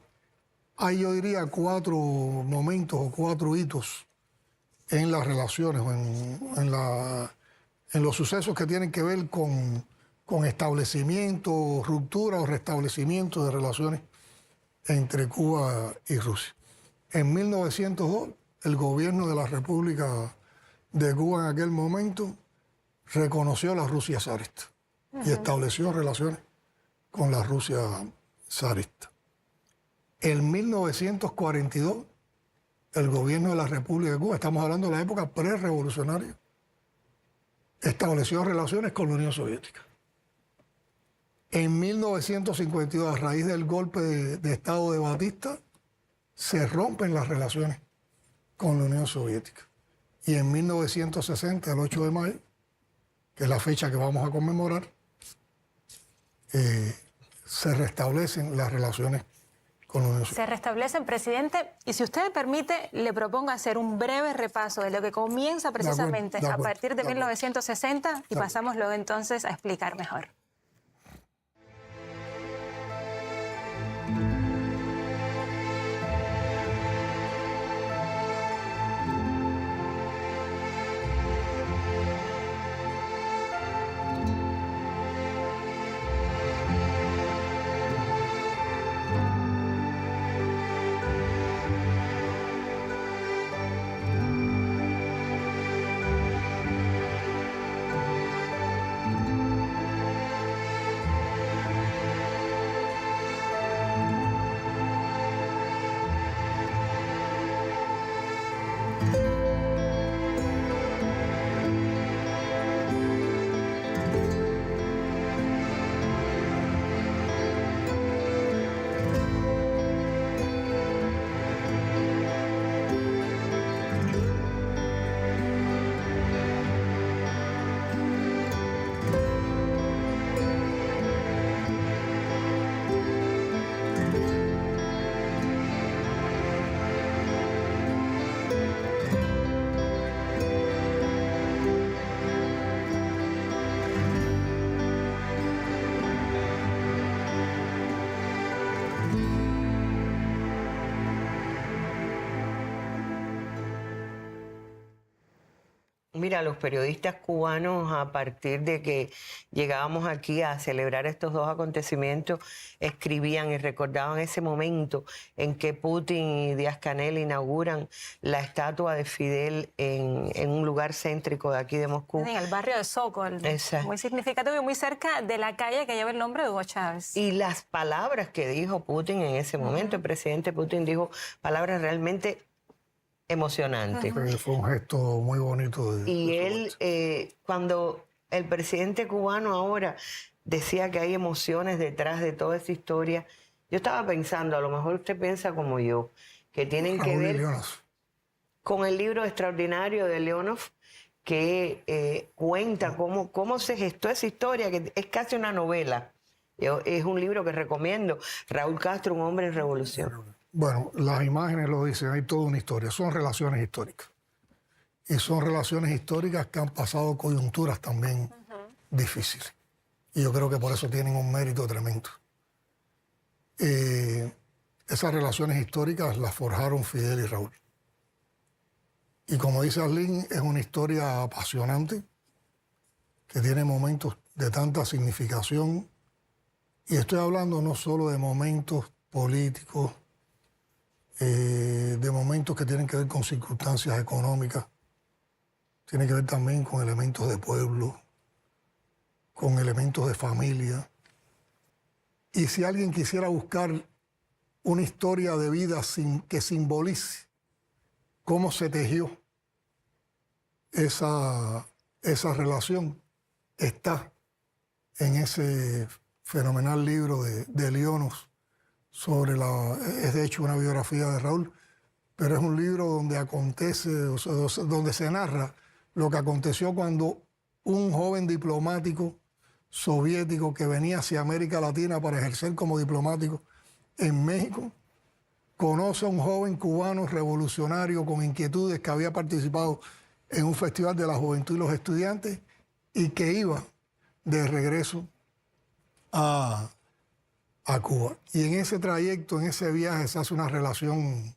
Hay, yo diría, 4 momentos o 4 hitos en las relaciones, o en los sucesos que tienen que ver con establecimiento, ruptura o restablecimiento de relaciones entre Cuba y Rusia. En 1902, el gobierno de la República de Cuba en aquel momento reconoció la Rusia zarista y estableció relaciones con la Rusia zarista. En 1942, el gobierno de la República de Cuba, estamos hablando de la época prerevolucionaria, estableció relaciones con la Unión Soviética. En 1952, a raíz del golpe de Estado de Batista, se rompen las relaciones con la Unión Soviética. Y en 1960, el 8 de mayo, que es la fecha que vamos a conmemorar, se restablecen las relaciones con la Unión Soviética. Se restablecen, presidente, y si usted me permite, le propongo hacer un breve repaso de lo que comienza precisamente a partir de 1960 y pasamos luego entonces a explicar mejor. Mira, los periodistas cubanos, a partir de que llegábamos aquí a celebrar estos dos acontecimientos, escribían y recordaban ese momento en que Putin y Díaz-Canel inauguran la estatua de Fidel en un lugar céntrico de aquí de Moscú. En el barrio de Sokol. Exacto. Muy significativo y muy cerca de la calle que lleva el nombre de Hugo Chávez. Y las palabras que dijo Putin en ese momento, el presidente Putin dijo palabras realmente emocionantes. Fue un gesto muy bonito. Y él, cuando el presidente cubano ahora decía que hay emociones detrás de toda esa historia, yo estaba pensando, a lo mejor usted piensa como yo, que tienen que ver con el libro extraordinario de Leonov, que cuenta cómo se gestó esa historia, que es casi una novela. Es un libro que recomiendo. Raúl Castro, un hombre en revolución. Bueno, las imágenes lo dicen, hay toda una historia, son relaciones históricas. Y son relaciones históricas que han pasado coyunturas también difíciles. Y yo creo que por eso tienen un mérito tremendo. Esas relaciones históricas las forjaron Fidel y Raúl. Y como dice Arlene, es una historia apasionante, que tiene momentos de tanta significación. Y estoy hablando no solo de momentos políticos, de momentos que tienen que ver con circunstancias económicas, tiene que ver también con elementos de pueblo, con elementos de familia. Y si alguien quisiera buscar una historia de vida que simbolice cómo se tejió esa relación, está en ese fenomenal libro de Leonov sobre es de hecho una biografía de Raúl, pero es un libro donde acontece, donde se narra lo que aconteció cuando un joven diplomático soviético que venía hacia América Latina para ejercer como diplomático en México, conoce a un joven cubano revolucionario con inquietudes que había participado en un festival de la juventud y los estudiantes y que iba de regreso a Cuba. Y en ese trayecto, en ese viaje, se hace una relación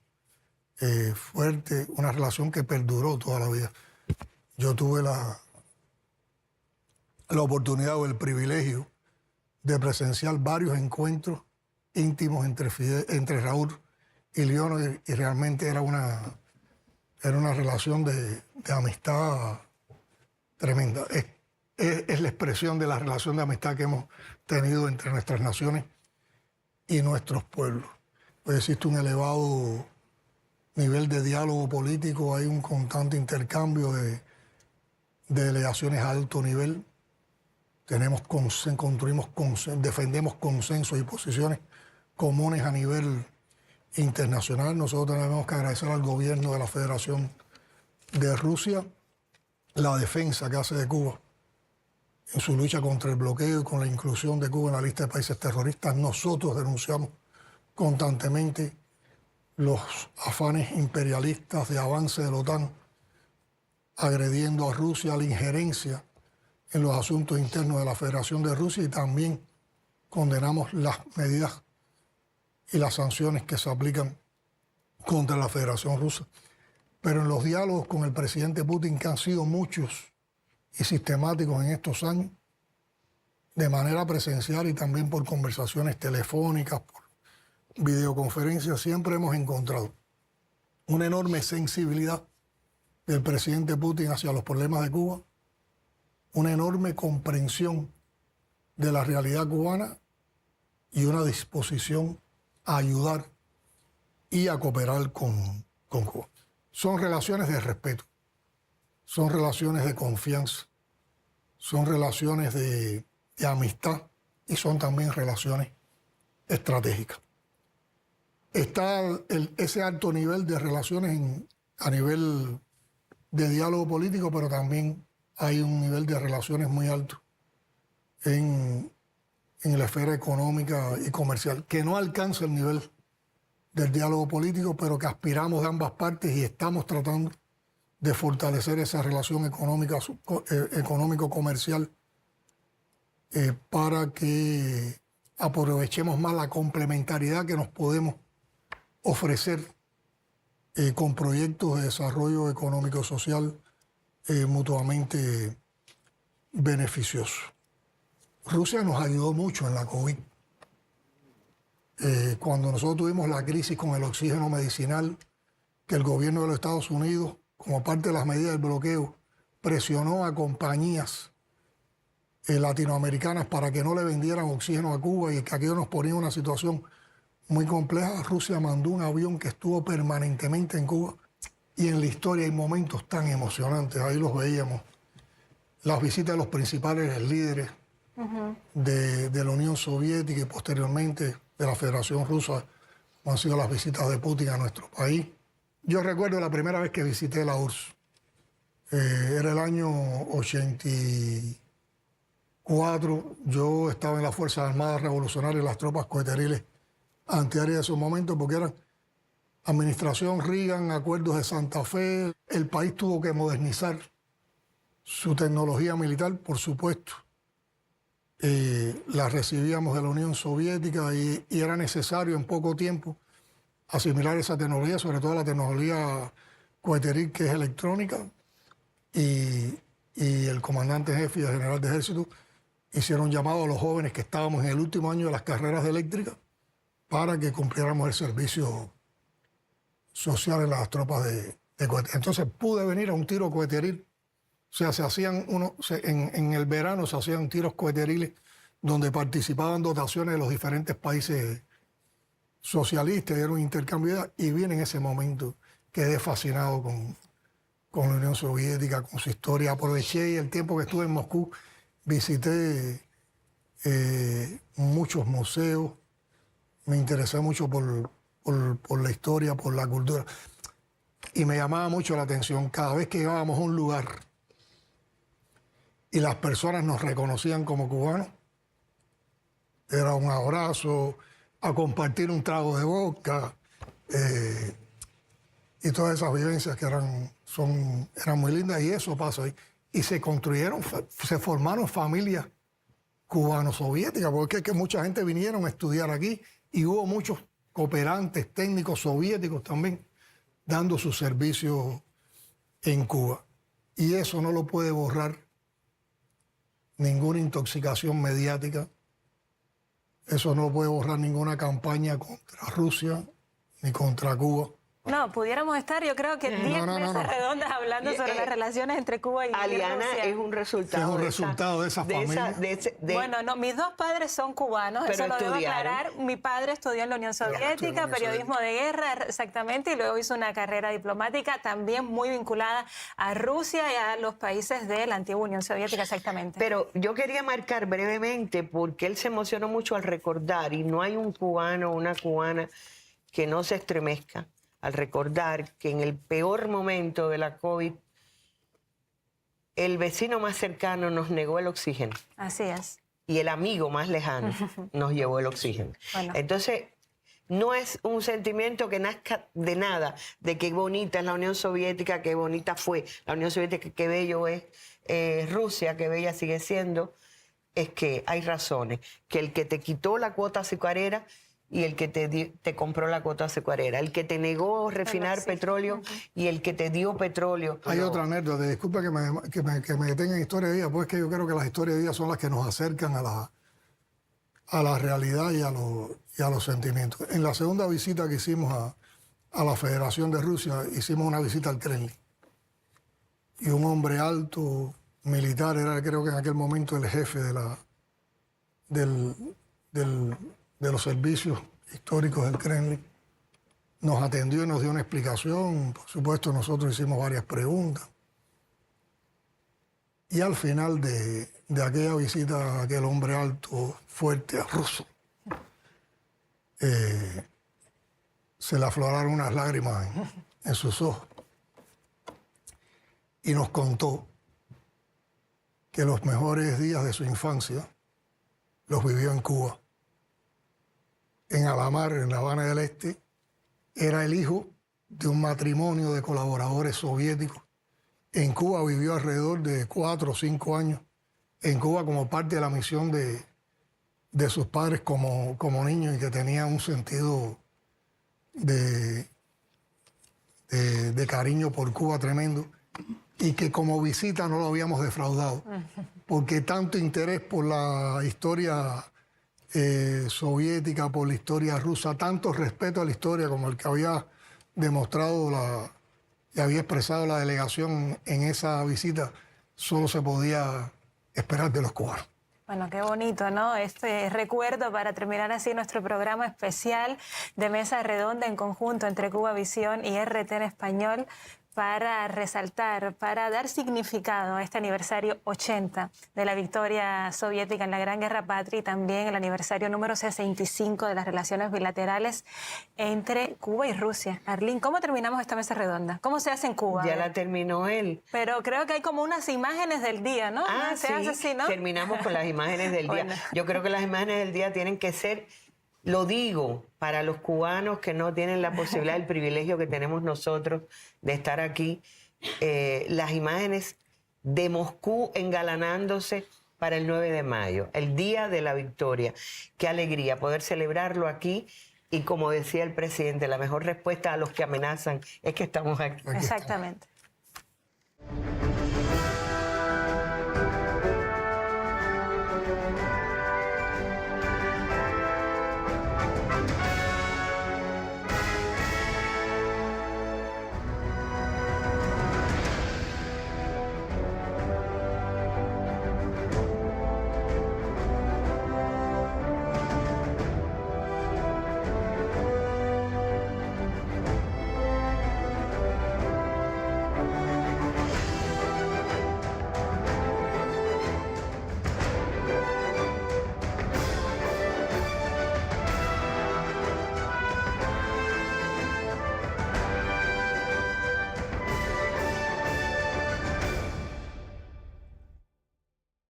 fuerte, una relación que perduró toda la vida. Yo tuve la oportunidad o el privilegio de presenciar varios encuentros íntimos entre Raúl y Leonov, y realmente era una relación de amistad tremenda. Es la expresión de la relación de amistad que hemos tenido entre nuestras naciones y nuestros pueblos. Pues existe un elevado nivel de diálogo político, hay un constante intercambio de delegaciones a alto nivel. Defendemos consensos y posiciones comunes a nivel internacional. Nosotros tenemos que agradecer al gobierno de la Federación de Rusia la defensa que hace de Cuba en su lucha contra el bloqueo y con la inclusión de Cuba en la lista de países terroristas. Nosotros denunciamos constantemente los afanes imperialistas de avance de la OTAN, agrediendo a Rusia, la injerencia en los asuntos internos de la Federación de Rusia, y también condenamos las medidas y las sanciones que se aplican contra la Federación Rusa. Pero en los diálogos con el presidente Putin, que han sido muchos y sistemáticos en estos años, de manera presencial y también por conversaciones telefónicas, por videoconferencias, siempre hemos encontrado una enorme sensibilidad del presidente Putin hacia los problemas de Cuba, una enorme comprensión de la realidad cubana y una disposición a ayudar y a cooperar con Cuba. Son relaciones de respeto, son relaciones de confianza, son relaciones de amistad y son también relaciones estratégicas. Está ese alto nivel de relaciones a nivel de diálogo político, pero también hay un nivel de relaciones muy alto en la esfera económica y comercial, que no alcanza el nivel del diálogo político, pero que aspiramos de ambas partes y estamos tratando de fortalecer esa relación económico-comercial para que aprovechemos más la complementariedad que nos podemos ofrecer con proyectos de desarrollo económico-social mutuamente beneficioso. Rusia nos ayudó mucho en la COVID. Cuando nosotros tuvimos la crisis con el oxígeno medicinal, que el gobierno de los Estados Unidos, como parte de las medidas del bloqueo, presionó a compañías latinoamericanas para que no le vendieran oxígeno a Cuba y que aquello nos ponía en una situación muy compleja. Rusia mandó un avión que estuvo permanentemente en Cuba, y en la historia hay momentos tan emocionantes, ahí los veíamos, las visitas de los principales líderes de la Unión Soviética y posteriormente de la Federación Rusa, como han sido las visitas de Putin a nuestro país. Yo recuerdo la primera vez que visité la URSS, era el año 84, yo estaba en las Fuerzas Armadas Revolucionarias, las tropas coeteriles antiaéreas de esos momentos, porque eran administración Reagan, acuerdos de Santa Fe, el país tuvo que modernizar su tecnología militar, por supuesto. La recibíamos de la Unión Soviética y era necesario en poco tiempo asimilar esa tecnología, sobre todo la tecnología coeteril, que es electrónica, y el comandante jefe y el general de ejército hicieron llamado a los jóvenes que estábamos en el último año de las carreras de eléctrica para que cumpliéramos el servicio social en las tropas de coheteril. Entonces pude venir a un tiro coeteril. O sea, en el verano se hacían tiros coheteriles donde participaban dotaciones de los diferentes países socialistas, era un intercambio de ideas, y bien en ese momento quedé fascinado con la Unión Soviética, con su historia. Aproveché y el tiempo que estuve en Moscú visité muchos museos, me interesé mucho por la historia, por la cultura, y me llamaba mucho la atención cada vez que llegábamos a un lugar y las personas nos reconocían como cubanos, era un abrazo, a compartir un trago de vodka, y todas esas vivencias que eran muy lindas, y eso pasa ahí. Y se formaron familias cubano-soviéticas, porque es que mucha gente vinieron a estudiar aquí y hubo muchos cooperantes técnicos soviéticos también dando su servicio en Cuba. Y eso no lo puede borrar ninguna intoxicación mediática, eso no puede borrar ninguna campaña contra Rusia ni contra Cuba. No, pudiéramos estar, yo creo que 10 mesas redondas hablando sobre las relaciones entre Cuba y Aliana, Rusia. es un resultado, de esa familia. Bueno, no, mis dos padres son cubanos, eso lo debo aclarar. Mi padre estudió en la Unión Soviética, periodismo de guerra, exactamente, y luego hizo una carrera diplomática también muy vinculada a Rusia y a los países de la antigua Unión Soviética, exactamente. Pero yo quería marcar brevemente, porque él se emocionó mucho al recordar, y no hay un cubano o una cubana que no se estremezca al recordar que en el peor momento de la COVID, el vecino más cercano nos negó el oxígeno. Así es. Y el amigo más lejano nos llevó el oxígeno. Bueno. Entonces, no es un sentimiento que nazca de nada, de qué bonita es la Unión Soviética, qué bonita fue la Unión Soviética, qué bello es Rusia, qué bella sigue siendo. Es que hay razones, que el que te quitó la cuota azucarera y el que te compró la cuota azucarera, el que te negó refinar petróleo y el que te dio petróleo. Hay otra anécdota, disculpa que me detenga en historia de vida, pues es que yo creo que las historias de vida son las que nos acercan a la realidad y a los sentimientos. En la segunda visita que hicimos a la Federación de Rusia, hicimos una visita al Kremlin. Y un hombre alto, militar, era creo que en aquel momento el jefe de los servicios históricos del Kremlin, nos atendió y nos dio una explicación. Por supuesto, nosotros hicimos varias preguntas. Y al final de aquella visita, aquel hombre alto, fuerte, ruso, se le afloraron unas lágrimas en sus ojos. Y nos contó que los mejores días de su infancia los vivió en Cuba. En Alamar, en La Habana del Este, era el hijo de un matrimonio de colaboradores soviéticos. En Cuba vivió alrededor de 4 o 5 años. En Cuba como parte de la misión de sus padres como niños, y que tenía un sentido de cariño por Cuba tremendo. y que como visita no lo habíamos defraudado, porque tanto interés por la historia soviética, por la historia rusa, tanto respeto a la historia como el que había demostrado y había expresado la delegación en esa visita, solo se podía esperar de los cubanos. Bueno, qué bonito, ¿no? Este recuerdo para terminar así nuestro programa especial de Mesa Redonda en conjunto entre Cuba Visión y RT en Español, para resaltar, para dar significado a este aniversario 80 de la victoria soviética en la Gran Guerra Patria y también el aniversario número 65 de las relaciones bilaterales entre Cuba y Rusia. Arlene, ¿cómo terminamos esta mesa redonda? ¿Cómo se hace en Cuba? Ya la terminó él. Pero creo que hay como unas imágenes del día, ¿no? Se hace así, ¿no? Terminamos con las imágenes del día. Bueno. Yo creo que las imágenes del día tienen que ser, lo digo, para los cubanos que no tienen la posibilidad, el privilegio que tenemos nosotros de estar aquí, las imágenes de Moscú engalanándose para el 9 de mayo, el día de la victoria. Qué alegría poder celebrarlo aquí y, como decía el presidente, la mejor respuesta a los que amenazan es que estamos aquí. Exactamente.